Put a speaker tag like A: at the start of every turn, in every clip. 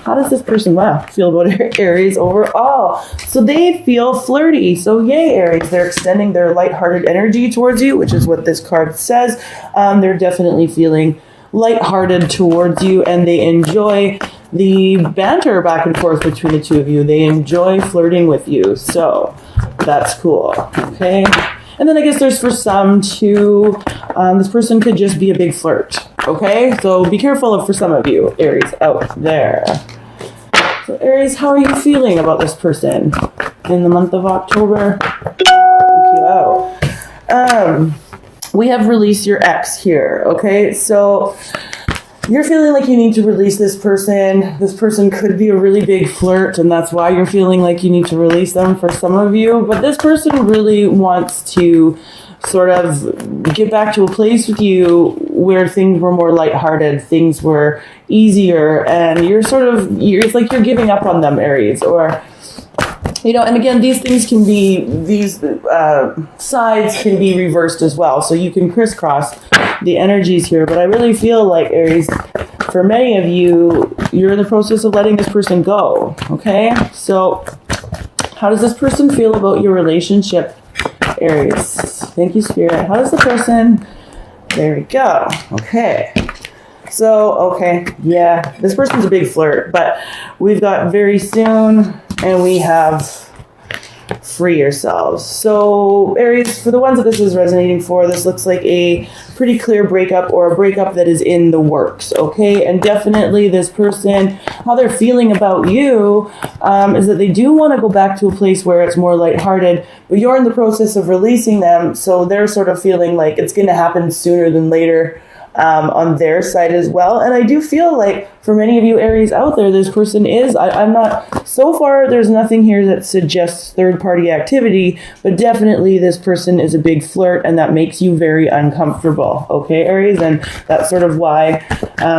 A: How does this person feel about Aries overall? So they feel flirty. So yay, Aries. They're extending their lighthearted energy towards you, which is what this card says. They're definitely feeling lighthearted towards you, and they enjoy the banter back and forth between the two of you. They enjoy flirting with you. So that's cool. Okay. And then I guess there's for some too, this person could just be a big flirt. Okay. So be careful for some of you, Aries, out there. So Aries, how are you feeling about this person in the month of October? We have release your ex here. Okay. So you're feeling like you need to release this person. This person could be a really big flirt, and that's why you're feeling like you need to release them for some of you. But this person really wants to sort of get back to a place with you where things were more lighthearted, things were easier, and it's like you're giving up on them, Aries, or and again, these things can be, these sides can be reversed as well. So you can crisscross the energies here. But I really feel like, Aries, for many of you, you're in the process of letting this person go. Okay? So how does this person feel about your relationship, Aries? Thank you, Spirit. How does the person... There we go. Okay. So, okay. Yeah, this person's a big flirt. But we've got very soon... And we have free yourselves. So Aries, for the ones that this is resonating for, this looks like a pretty clear breakup, or a breakup that is in the works. Okay. And definitely this person, how they're feeling about you is that they do want to go back to a place where it's more lighthearted, but you're in the process of releasing them. So they're sort of feeling like it's going to happen sooner than later. On their side as well. And I do feel like for many of you Aries out there, this person is, I'm not, so far there's nothing here that suggests third party activity, but definitely this person is a big flirt, and that makes you very uncomfortable. Okay, Aries, and that's sort of why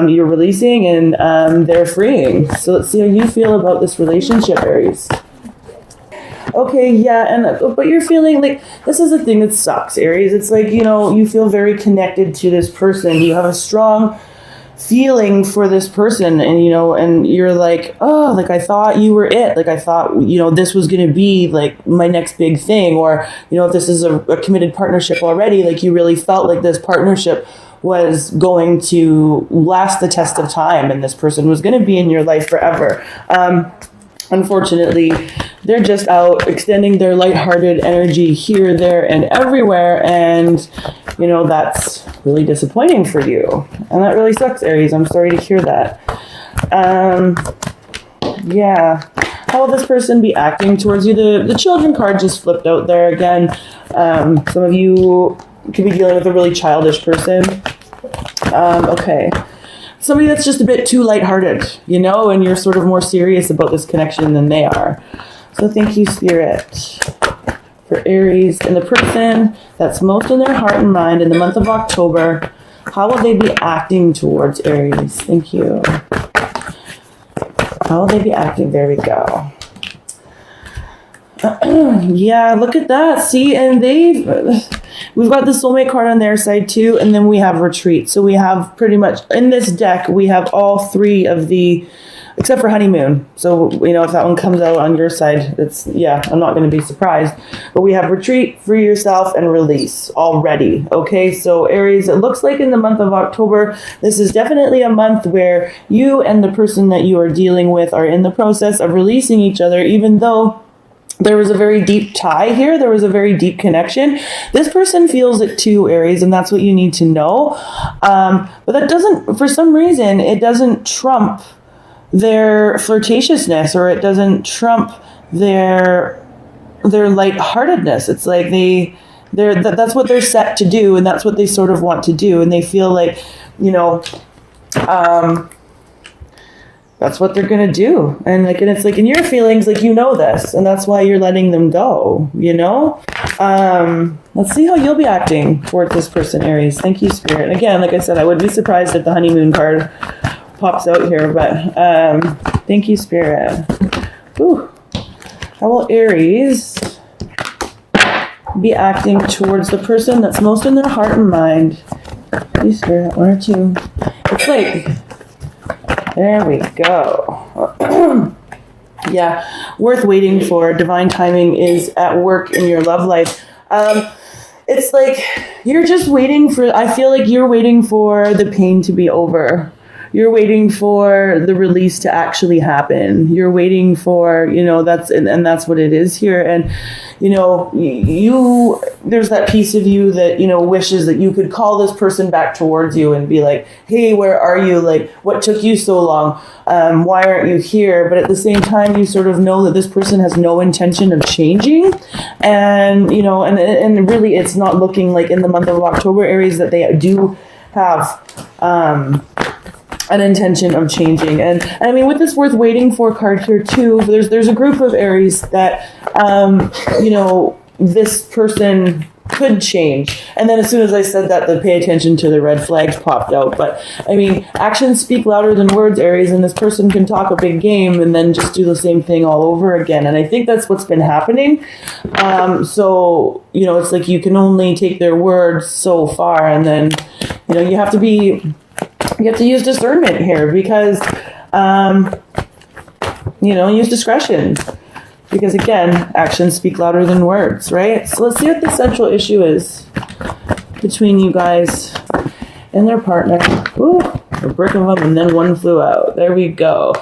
A: you're releasing and they're freeing. So let's see how you feel about this relationship, Aries. Okay, yeah, but you're feeling like this is the thing that sucks, Aries. It's like, you feel very connected to this person. You have a strong feeling for this person, and and you're like, oh, like I thought you were it. Like I thought, this was going to be like my next big thing, or if this is a committed partnership already, like you really felt like this partnership was going to last the test of time, and this person was going to be in your life forever. Unfortunately, they're just out extending their lighthearted energy here, there, and everywhere. And, that's really disappointing for you. And that really sucks, Aries. I'm sorry to hear that. Yeah. How will this person be acting towards you? The children card just flipped out there again. Some of you could be dealing with a really childish person. Okay. Somebody that's just a bit too lighthearted, and you're sort of more serious about this connection than they are. So thank you, Spirit, for Aries. And the person that's most in their heart and mind in the month of October, how will they be acting towards Aries? Thank you. How will they be acting? There we go. Yeah, look at that. See, and we've got the soulmate card on their side too, and then we have retreat. So we have pretty much in this deck, we have all three of the, except for honeymoon. So, if that one comes out on your side, I'm not going to be surprised. But we have retreat, free yourself, and release already. Okay, so Aries, it looks like in the month of October, this is definitely a month where you and the person that you are dealing with are in the process of releasing each other, even though there was a very deep tie here. There was a very deep connection. This person feels it too, Aries, and that's what you need to know. But that doesn't, for some reason, it doesn't trump their flirtatiousness, or it doesn't trump their lightheartedness. It's like that's what they're set to do, and that's what they sort of want to do, and they feel like, that's what they're going to do. And it's like in your feelings, like, this, and that's why you're letting them go, Let's see how you'll be acting towards this person, Aries. Thank you, Spirit. And again, like I said, I would be surprised if the honeymoon card pops out here, but thank you, Spirit. Whew. How will Aries be acting towards the person that's most in their heart and mind? Please, Spirit, one or two. It's like, there we go. Yeah, worth waiting for. Divine timing is at work in your love life. It's like you're just waiting for, I feel like you're waiting for the pain to be over. You're waiting for the release to actually happen. You're waiting for, and that's what it is here. And, there's that piece of you that, wishes that you could call this person back towards you and be like, hey, where are you? Like, what took you so long? Why aren't you here? But at the same time, you sort of know that this person has no intention of changing. And, and really it's not looking like in the month of October, Aries, that they do have, an intention of changing. And I mean, with this worth waiting for card here too, there's a group of Aries that, this person could change. And then as soon as I said that, the pay attention to the red flags popped out. But I mean, actions speak louder than words, Aries, and this person can talk a big game and then just do the same thing all over again. And I think that's what's been happening. So, it's like you can only take their words so far, and then, you have to use discernment here because, use discretion. Because again, actions speak louder than words, right? So let's see what the central issue is between you guys and their partner. Ooh, a brick of them and then one flew out. There we go.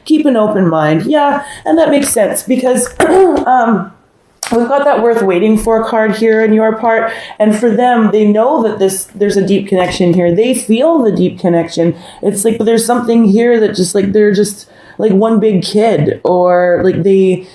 A: Keep an open mind. Yeah, and that makes sense because we've got that worth waiting for card here in your part. And for them, they know that there's a deep connection here. They feel the deep connection. It's like there's something here that just like they're just like one big kid, or like they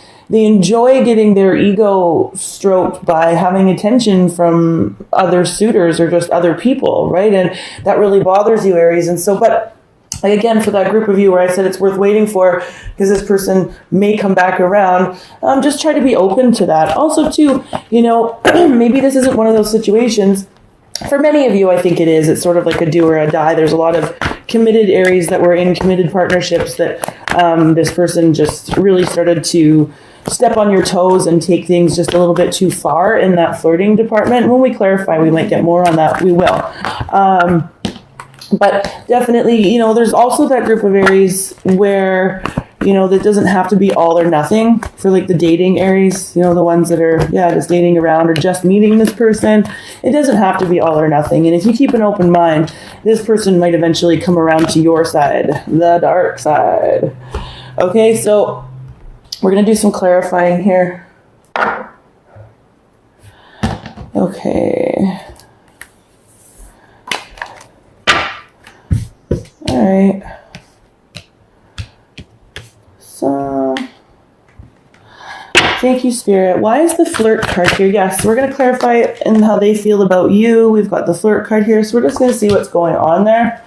A: enjoy getting their ego stroked by having attention from other suitors or just other people, right? And that really bothers you, Aries. And so, but like again, for that group of you where I said it's worth waiting for because this person may come back around, just try to be open to that. Also, too, maybe this isn't one of those situations. For many of you, I think it is. It's sort of like a do or a die. There's a lot of committed Aries that were in committed partnerships that this person just really started to step on your toes and take things just a little bit too far in that flirting department. When we clarify, we might get more on that. We will. But definitely, there's also that group of Aries where, that doesn't have to be all or nothing for like the dating Aries, the ones that are, just dating around or just meeting this person. It doesn't have to be all or nothing. And if you keep an open mind, this person might eventually come around to your side, the dark side. Okay, so we're going to do some clarifying here. Okay. All right. So, thank you, Spirit. Why is the flirt card here? Yes, we're going to clarify it and how they feel about you. We've got the flirt card here, so we're just going to see what's going on there.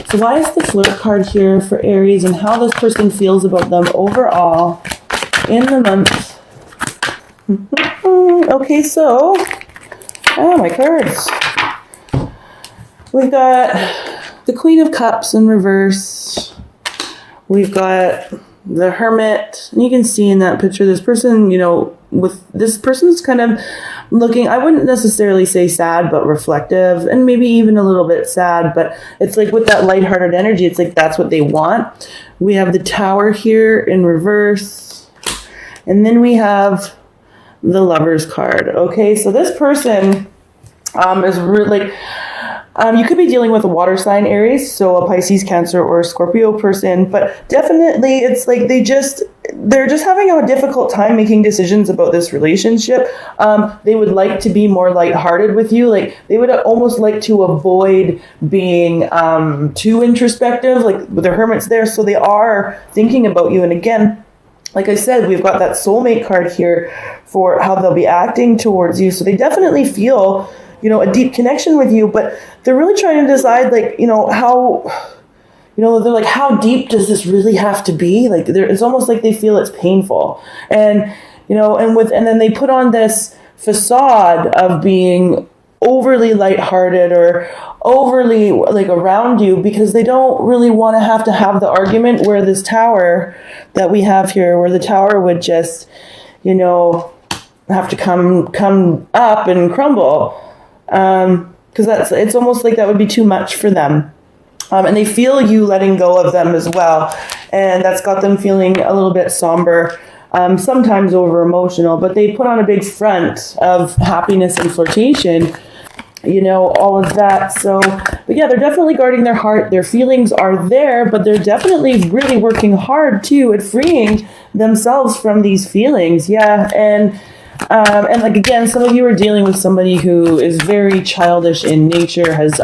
A: So why is the flirt card here for Aries and how this person feels about them overall in the month? Okay, so, my cards. We've got the Queen of Cups in reverse. We've got the Hermit. And you can see in that picture, this person, with this person's kind of looking, I wouldn't necessarily say sad, but reflective, and maybe even a little bit sad, but it's like with that lighthearted energy, it's like that's what they want. We have the Tower here in reverse. And then we have the Lovers card. Okay, so this person is really you could be dealing with a water sign Aries, so a Pisces, Cancer, or a Scorpio person, but definitely it's like they're just having a difficult time making decisions about this relationship. They would like to be more lighthearted with you. Like they would almost like to avoid being too introspective, like with the Hermit's there, so they are thinking about you. And again, like I said, we've got that soulmate card here for how they'll be acting towards you. So they definitely feel, a deep connection with you, but they're really trying to decide, like, how, they're like, how deep does this really have to be? Like, it's almost like they feel it's painful. And, and then they put on this facade of being overly lighthearted or overly like around you because they don't really want to have the argument where this Tower that we have here, where the Tower would just, have to come up and crumble. Because it's almost like that would be too much for them. And they feel you letting go of them as well. And that's got them feeling a little bit somber, sometimes over emotional, but they put on a big front of happiness and flirtation, you know, all of that. So, but yeah, they're definitely guarding their heart. Their feelings are there, but they're definitely really working hard too at freeing themselves from these feelings. Yeah. And like, again, some of you are dealing with somebody who is very childish in nature, has,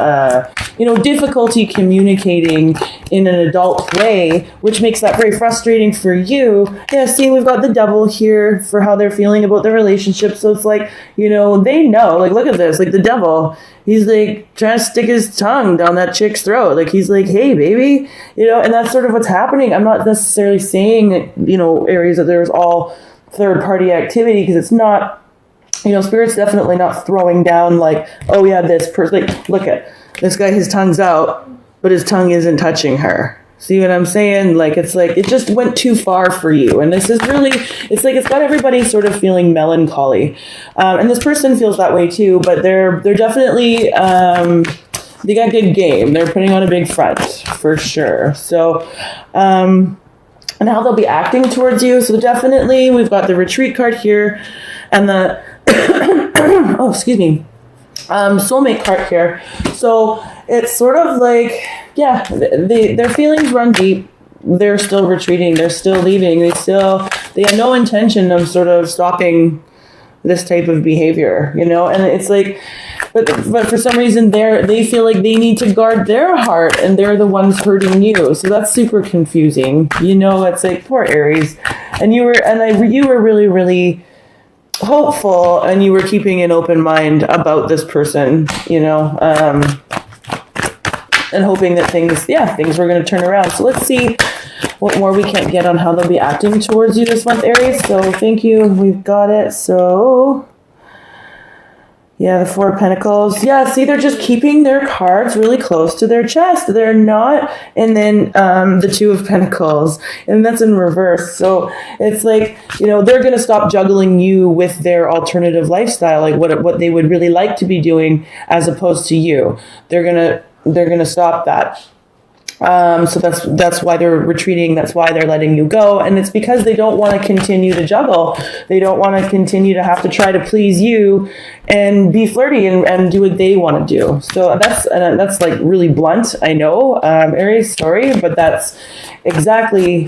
A: you know, difficulty communicating in an adult way, which makes that very frustrating for you. Yeah, see, we've got the devil here for how they're feeling about their relationship. So it's like, you know, they know, like, look at this, like the devil, he's like trying to stick his tongue down that chick's throat. Like, he's like, hey, baby, you know, and that's sort of what's happening. I'm not necessarily saying, you know, Aries, that there's all third party activity, because it's not, you know, Spirit's definitely not throwing down like, oh yeah, this person, like, look at this guy, his tongue's out, but his tongue isn't touching her. See what I'm saying? Like, it's like, it just went too far for you. And this is really, it's like, it's got everybody sort of feeling melancholy. And this person feels that way too, but they're definitely, they got good game. They're putting on a big front for sure. So, and how they'll be acting towards you. So definitely we've got the retreat card here and the, oh, excuse me, soulmate card here. So it's sort of like, yeah, their feelings run deep. They're still retreating. They're still leaving. They have no intention of sort of stopping this type of behavior, you know? And it's like, but for some reason they feel like they need to guard their heart and they're the ones hurting you. So that's super confusing. You know, it's like, poor Aries. And you were really, really hopeful, and you were keeping an open mind about this person, you know, and hoping that things were going to turn around. So let's see what more we can get on how they'll be acting towards you this month, Aries. So thank you. We've got it. So yeah, the Four of Pentacles. Yeah, see, they're just keeping their cards really close to their chest. They're not, and then the Two of Pentacles, and that's in reverse. So it's like, you know, they're going to stop juggling you with their alternative lifestyle, like what they would really like to be doing as opposed to you. They're going to stop that. So that's why they're retreating. That's why they're letting you go. And it's because they don't want to continue to juggle. They don't want to continue to have to try to please you and be flirty and do what they want to do. So that's like really blunt. I know, Aries, sorry, but that's exactly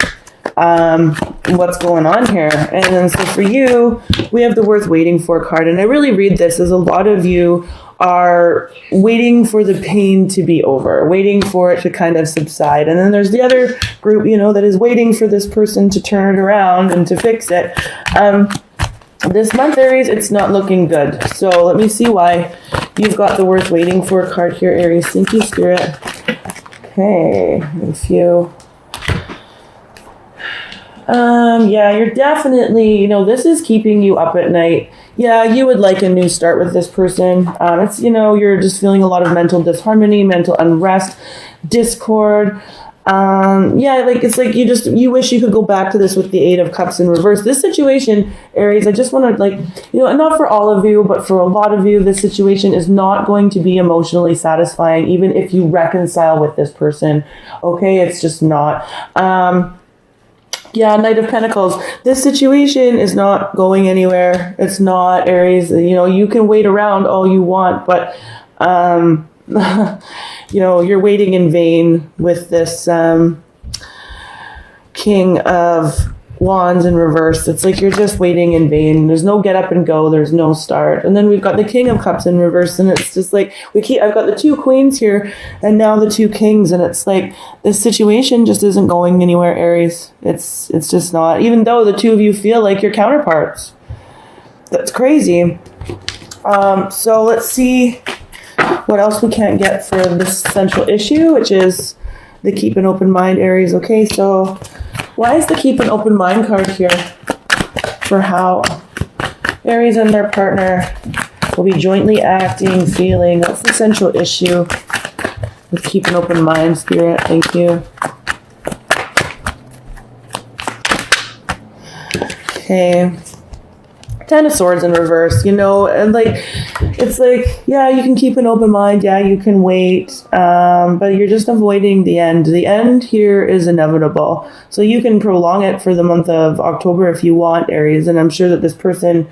A: what's going on here. And then so for you, we have the Worth Waiting For card. And I really read this as a lot of you are waiting for the pain to be over, waiting for it to kind of subside. And then there's the other group, you know, that is waiting for this person to turn it around and to fix it. This month, Aries, it's not looking good. So let me see why you've got the Worth Waiting For card here, Aries. Thank you, Spirit. Okay, a few. Yeah, you're definitely, you know, this is keeping you up at night. Yeah, you would like a new start with this person. It's, you know, you're just feeling a lot of mental disharmony, mental unrest, discord. Yeah, like, it's like you wish you could go back to this with the Eight of Cups in reverse. This situation, Aries, I just want to, like, you know, and not for all of you, but for a lot of you, this situation is not going to be emotionally satisfying, even if you reconcile with this person. Okay, it's just not. Yeah, Knight of Pentacles. This situation is not going anywhere. It's not, Aries. You know, you can wait around all you want, but, you know, you're waiting in vain with this King of Wands in reverse. It's like you're just waiting in vain. There's no get up and go. There's no start. And then we've got the King of Cups in reverse, and it's just like I've got the two queens here and now the two kings, and it's like this situation just isn't going anywhere, Aries. It's just not, even though the two of you feel like your counterparts. That's crazy. So let's see what else we can't get for this central issue, which is the Keep an Open Mind, Aries. Okay, so why is the Keep an Open Mind card here? For how Aries and their partner will be jointly acting, feeling. That's the central issue with Keep an Open Mind, Spirit. Thank you. Okay. Ten of Swords in reverse, and like, it's like, yeah, you can keep an open mind. Yeah, you can wait, but you're just avoiding the end. The end here is inevitable. So you can prolong it for the month of October if you want, Aries. And I'm sure that this person